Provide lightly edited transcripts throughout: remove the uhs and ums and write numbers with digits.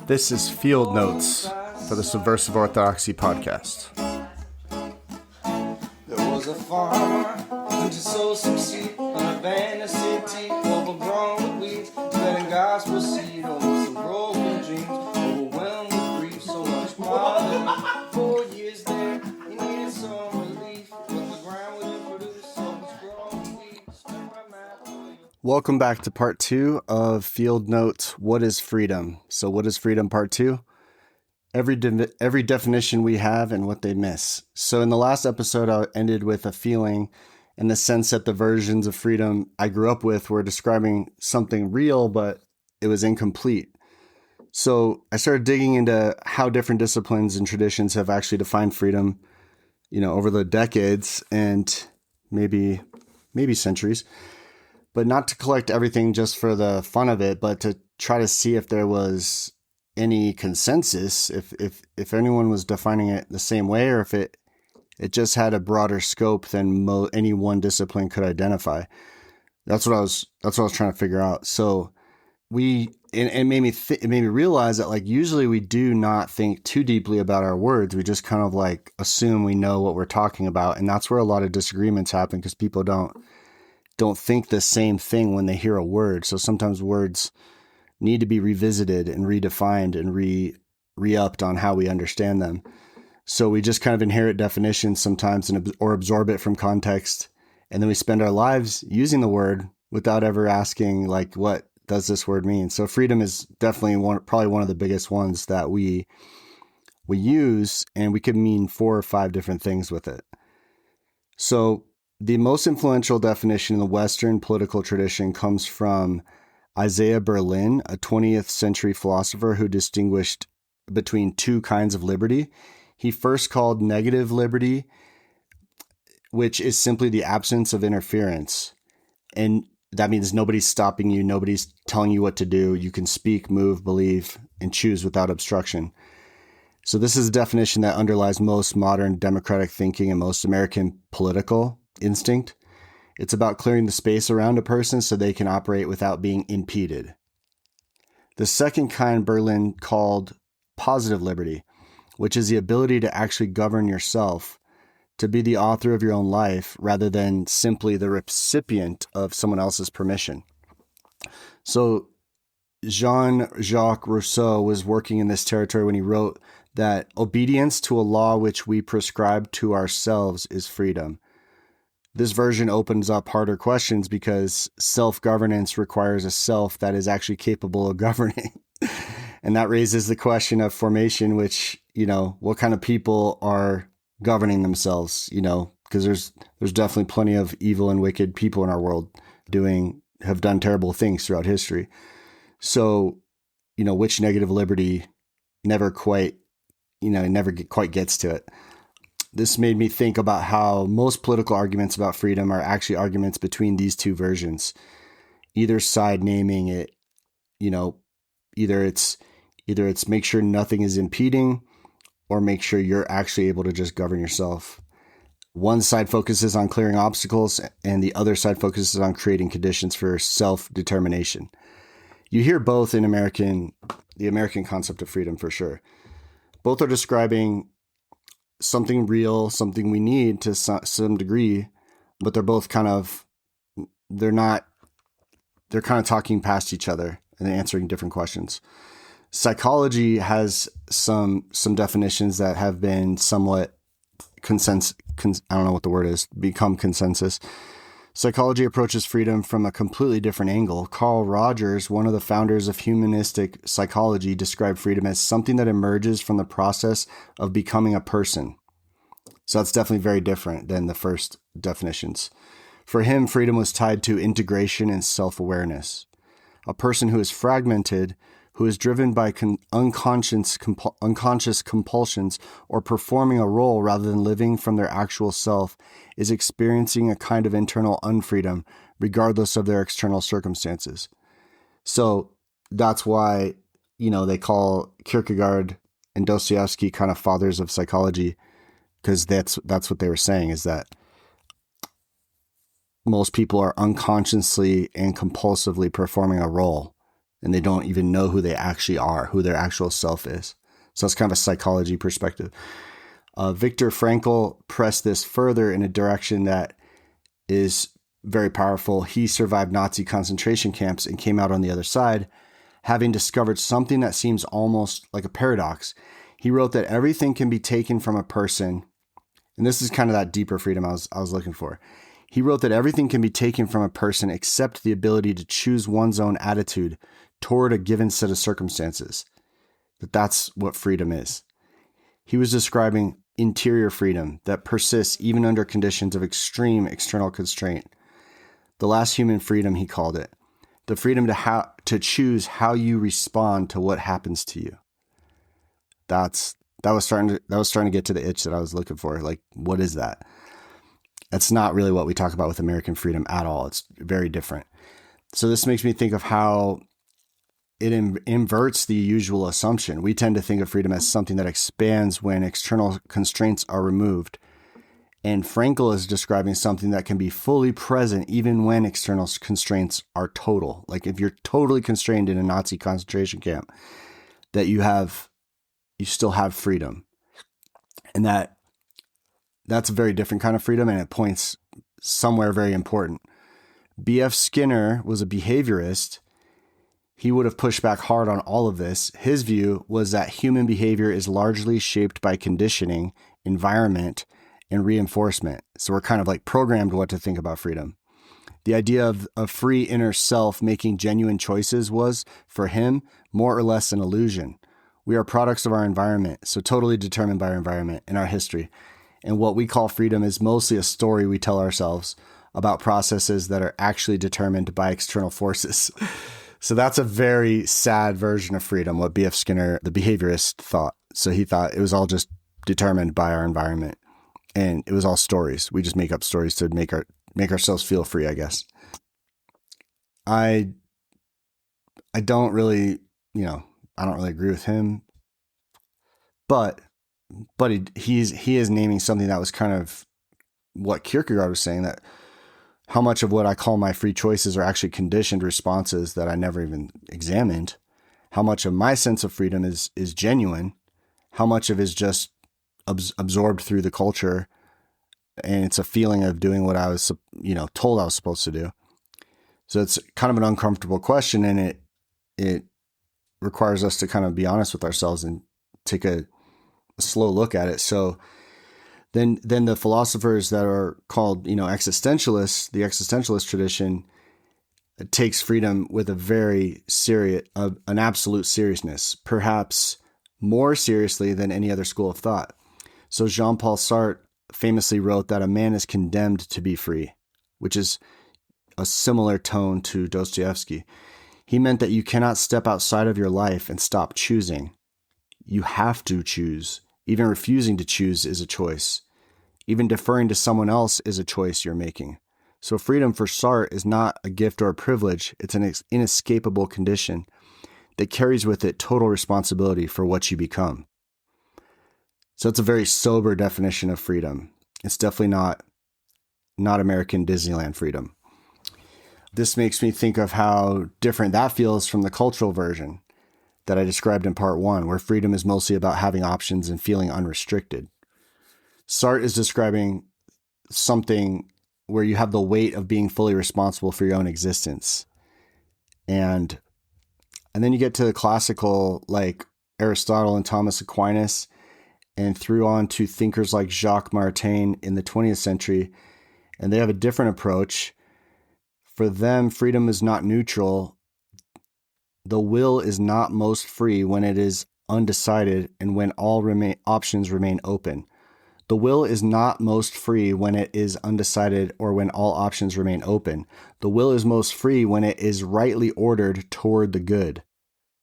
This is Field Notes for the Subversive Orthodoxy podcast. There was a farmer who just sowed some seed on a vanity overgrown with weeds, spreading gospel seed over some broken dreams, overwhelmed with grief, so much poverty. 4 years there, he needed some relief, but the ground wouldn't produce so much growing wheat. Welcome back to part 2 of Field Notes, What is Freedom? So what is freedom, part 2? Every definition we have and what they miss. So in the last episode, I ended with a feeling in the sense that the versions of freedom I grew up with were describing something real, but it was incomplete. So I started digging into how different disciplines and traditions have actually defined freedom, over the decades and maybe centuries. But not to collect everything just for the fun of it, but to try to see if there was any consensus, if anyone was defining it the same way, or if it just had a broader scope than any one discipline could identify. That's what I was trying to figure out. So it made me realize that usually we do not think too deeply about our words. We just kind of assume we know what we're talking about, and that's where a lot of disagreements happen because people don't think the same thing when they hear a word. So sometimes words need to be revisited and redefined and re-upped on how we understand them. So we just kind of inherit definitions sometimes or absorb it from context. And then we spend our lives using the word without ever asking, what does this word mean? So freedom is definitely probably one of the biggest ones that we use, and we could mean 4 or 5 different things with it. So the most influential definition in the Western political tradition comes from Isaiah Berlin, a 20th century philosopher who distinguished between 2 kinds of liberty. He first called negative liberty, which is simply the absence of interference. And that means nobody's stopping you, nobody's telling you what to do. You can speak, move, believe, and choose without obstruction. So this is a definition that underlies most modern democratic thinking and most American political instinct. It's about clearing the space around a person so they can operate without being impeded. The second kind Berlin called positive liberty, which is the ability to actually govern yourself, to be the author of your own life rather than simply the recipient of someone else's permission. So Jean-Jacques Rousseau was working in this territory when he wrote that obedience to a law which we prescribe to ourselves is freedom. This version opens up harder questions because self-governance requires a self that is actually capable of governing. And that raises the question of formation, which, what kind of people are governing themselves, because there's definitely plenty of evil and wicked people in our world have done terrible things throughout history. So, which negative liberty never quite gets to it. This made me think about how most political arguments about freedom are actually arguments between these 2 versions. Either side naming it, either it's make sure nothing is impeding or make sure you're actually able to just govern yourself. One side focuses on clearing obstacles and the other side focuses on creating conditions for self-determination. You hear both in the American concept of freedom for sure. Both are describing something real, something we need to some degree, but they're both they're kind of talking past each other and answering different questions. Psychology has some definitions that have been somewhat I don't know what the word is, become consensus. Psychology approaches freedom from a completely different angle. Carl Rogers, one of the founders of humanistic psychology, described freedom as something that emerges from the process of becoming a person. So that's definitely very different than the first definitions. For him, freedom was tied to integration and self-awareness. A person who is fragmented, who is driven by unconscious compulsions or performing a role rather than living from their actual self, is experiencing a kind of internal unfreedom, regardless of their external circumstances. So that's why, they call Kierkegaard and Dostoevsky kind of fathers of psychology, because that's what they were saying, is that most people are unconsciously and compulsively performing a role and they don't even know who they actually are, who their actual self is. So that's kind of a psychology perspective. Viktor Frankl pressed this further in a direction that is very powerful. He survived Nazi concentration camps and came out on the other side, having discovered something that seems almost like a paradox. He wrote that everything can be taken from a person, and this is kind of that deeper freedom I was looking for. He wrote that everything can be taken from a person except the ability to choose one's own attitude toward a given set of circumstances. That's what freedom is. He was describing interior freedom that persists even under conditions of extreme external constraint. The last human freedom, he called it. The freedom to choose how you respond to what happens to you. That was starting to get to the itch that I was looking for. Like, what is that? That's not really what we talk about with American freedom at all. It's very different. So this makes me think of how it inverts the usual assumption. We tend to think of freedom as something that expands when external constraints are removed. And Frankl is describing something that can be fully present even when external constraints are total. Like if you're totally constrained in a Nazi concentration camp, that you still have freedom. And that's a very different kind of freedom, and it points somewhere very important. B.F. Skinner was a behaviorist. He would have pushed back hard on all of this. His view was that human behavior is largely shaped by conditioning, environment, and reinforcement. So we're kind of like programmed what to think about freedom. The idea of a free inner self making genuine choices was, for him, more or less an illusion. We are products of our environment, so totally determined by our environment and our history. And what we call freedom is mostly a story we tell ourselves about processes that are actually determined by external forces. So that's a very sad version of freedom, what B.F. Skinner, the behaviorist, thought. So he thought it was all just determined by our environment. And it was all stories. We just make up stories to make ourselves feel free, I guess. I don't really, I don't really agree with him. But he is naming something that was kind of what Kierkegaard was saying, that how much of what I call my free choices are actually conditioned responses that I never even examined. How much of my sense of freedom is genuine. How much of it is just absorbed through the culture. And it's a feeling of doing what I was, told I was supposed to do. So it's kind of an uncomfortable question, and it requires us to kind of be honest with ourselves and take a slow look at it. So then the philosophers that are called, existentialists, the existentialist tradition takes freedom with a very serious, an absolute seriousness, perhaps more seriously than any other school of thought. So Jean-Paul Sartre famously wrote that a man is condemned to be free, which is a similar tone to Dostoevsky. He meant that you cannot step outside of your life and stop choosing. You have to choose. Even refusing to choose is a choice. Even deferring to someone else is a choice you're making. So freedom for Sartre is not a gift or a privilege. It's an inescapable condition that carries with it total responsibility for what you become. So it's a very sober definition of freedom. It's definitely not American Disneyland freedom. This makes me think of how different that feels from the cultural version that I described in part 1, where freedom is mostly about having options and feeling unrestricted. Sartre is describing something where you have the weight of being fully responsible for your own existence. And then you get to the classical, like Aristotle and Thomas Aquinas, and through on to thinkers like Jacques Maritain in the 20th century. And they have a different approach. For them, freedom is not neutral. The will is not most free when it is undecided and when all options remain open. The will is not most free when it is undecided or when all options remain open. The will is most free when it is rightly ordered toward the good.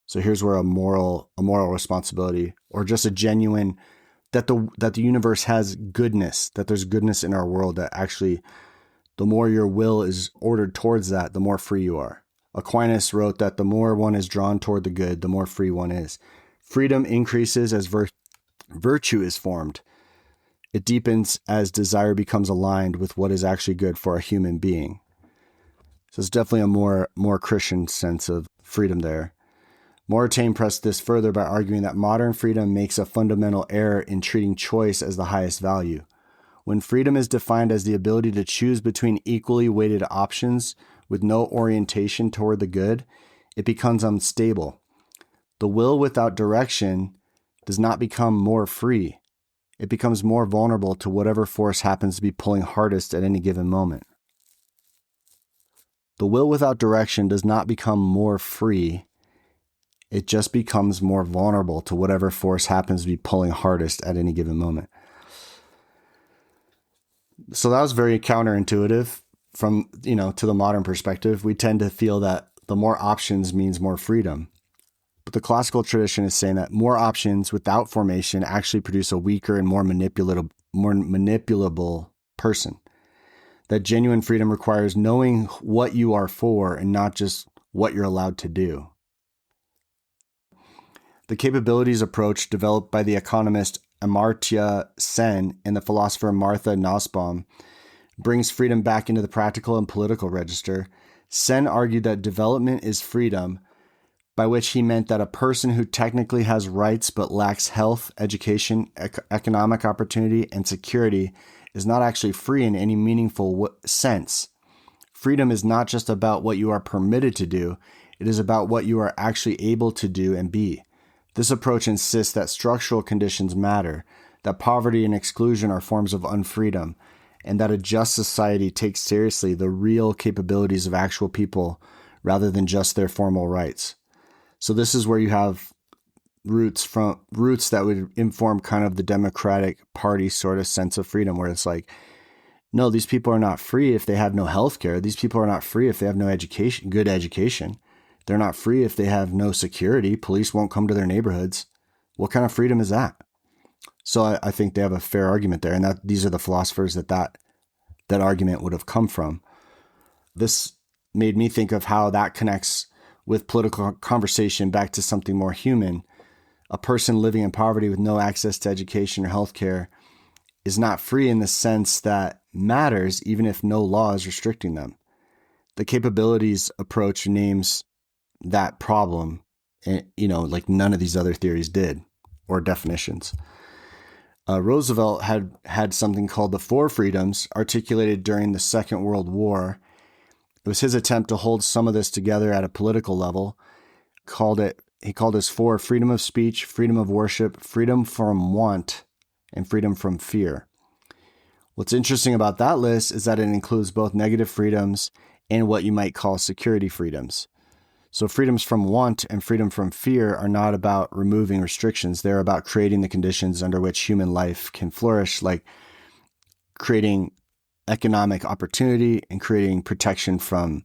So here's where a moral responsibility, or just a genuine, that the universe has goodness, that there's goodness in our world, that actually the more your will is ordered towards that, the more free you are. Aquinas wrote that the more one is drawn toward the good, the more free one is. Freedom increases as virtue is formed. It deepens as desire becomes aligned with what is actually good for a human being. So it's definitely a more Christian sense of freedom there. Moritane pressed this further by arguing that modern freedom makes a fundamental error in treating choice as the highest value. When freedom is defined as the ability to choose between equally weighted options with no orientation toward the good, it becomes unstable. The will without direction does not become more free. It becomes more vulnerable to whatever force happens to be pulling hardest at any given moment. The will without direction does not become more free. It just becomes more vulnerable to whatever force happens to be pulling hardest at any given moment. So that was very counterintuitive from, to the modern perspective. We tend to feel that the more options means more freedom. But the classical tradition is saying that more options without formation actually produce a weaker and more manipulable person. That genuine freedom requires knowing what you are for and not just what you're allowed to do. The capabilities approach developed by the economist Amartya Sen and the philosopher Martha Nussbaum brings freedom back into the practical and political register. Sen argued that development is freedom, by which he meant that a person who technically has rights but lacks health, education, economic opportunity, and security is not actually free in any meaningful sense. Freedom is not just about what you are permitted to do, it is about what you are actually able to do and be. This approach insists that structural conditions matter, that poverty and exclusion are forms of unfreedom, and that a just society takes seriously the real capabilities of actual people rather than just their formal rights. So this is where you have roots that would inform kind of the Democratic Party sort of sense of freedom, where it's like, no, these people are not free if they have no health care. These people are not free if they have no education, good education. They're not free if they have no security. Police won't come to their neighborhoods. What kind of freedom is that? So I think they have a fair argument there. And that these are the philosophers that argument would have come from. This made me think of how that connects with political conversation back to something more human. A person living in poverty with no access to education or healthcare is not free in the sense that matters, even if no law is restricting them. The capabilities approach names that problem, like none of these other theories did, or definitions. Roosevelt had something called the Four Freedoms articulated during the Second World War. It was his attempt to hold some of this together at a political level. He called this four: freedom of speech, freedom of worship, freedom from want, and freedom from fear. What's interesting about that list is that it includes both negative freedoms and what you might call security freedoms. So freedoms from want and freedom from fear are not about removing restrictions. They're about creating the conditions under which human life can flourish, like creating economic opportunity and creating protection from,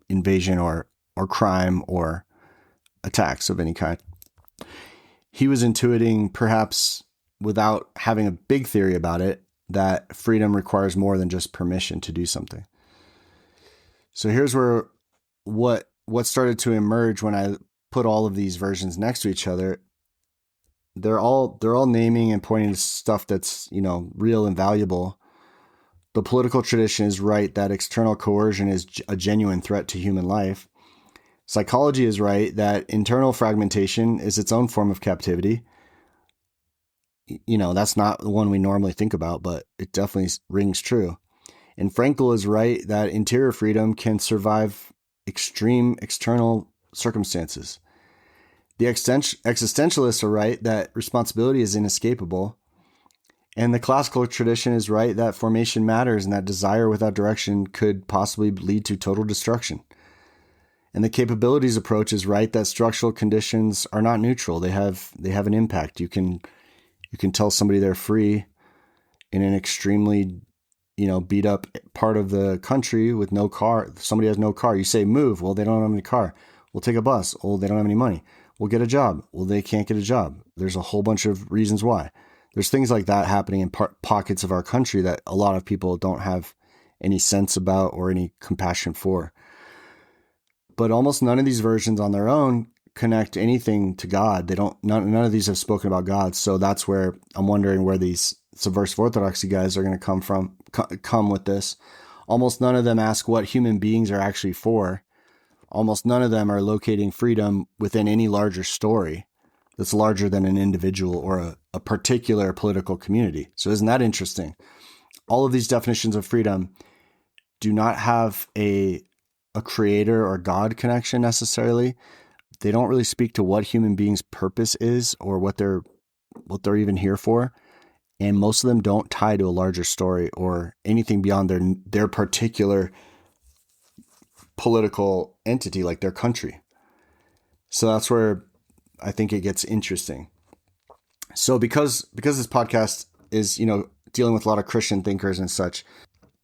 invasion or crime or attacks of any kind. He was intuiting, perhaps without having a big theory about it, that freedom requires more than just permission to do something. So here's where what started to emerge when I put all of these versions next to each other. They're all naming and pointing to stuff that's, real and valuable. The political tradition is right that external coercion is a genuine threat to human life. Psychology is right that internal fragmentation is its own form of captivity. That's not the one we normally think about, but it definitely rings true. And Frankl is right that interior freedom can survive extreme external circumstances. The existentialists are right that responsibility is inescapable. And the classical tradition is right that formation matters and that desire without direction could possibly lead to total destruction. And the capabilities approach is right that structural conditions are not neutral. They have an impact. You can tell somebody they're free in an extremely, beat up part of the country with no car. Somebody has no car. You say move. Well, they don't have any car. We'll take a bus. Oh, they don't have any money. We'll get a job. Well, they can't get a job. There's a whole bunch of reasons why. There's things like that happening in pockets of our country that a lot of people don't have any sense about or any compassion for. But almost none of these versions on their own connect anything to God. None of these have spoken about God. So that's where I'm wondering where these subversive orthodoxy guys are going to come with this. Almost none of them ask what human beings are actually for. almost none of them are locating freedom within any larger story that's larger than an individual or a particular political community. So isn't that interesting? All of these definitions of freedom do not have a creator or God connection necessarily. They don't really speak to what human beings' purpose is or what they're even here for. And most of them don't tie to a larger story or anything beyond their particular political entity, like their country. So that's where I think it gets interesting. So because this podcast is, dealing with a lot of Christian thinkers and such,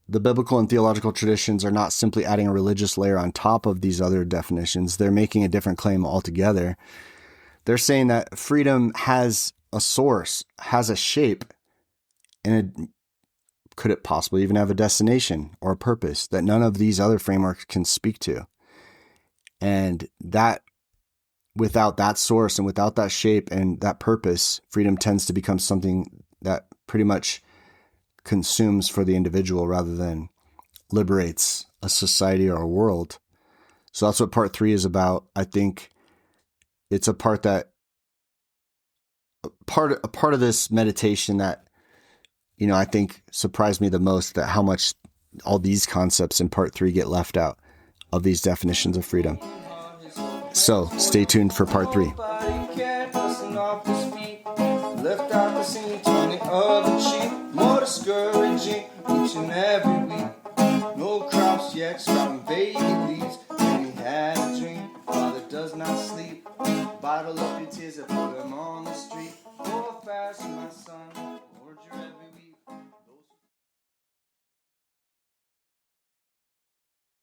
the biblical and theological traditions are not simply adding a religious layer on top of these other definitions. They're making a different claim altogether. They're saying that freedom has a source, has a shape, and could it possibly even have a destination or a purpose that none of these other frameworks can speak to? And that without that source and without that shape and that purpose, freedom tends to become something that pretty much consumes for the individual rather than liberates a society or a world. So that's what part 3 is about. I think it's a part of this meditation that, I think surprised me the most, that how much all these concepts in part 3 get left out of these definitions of freedom. So stay tuned for part 3. Left out the scene, turning other cheek, more discouraging each and every week. No crops yet, sprouting baby leaves. And he had a dream, father does not sleep. Bottle up your tears and put them on the street. Go fast, my son.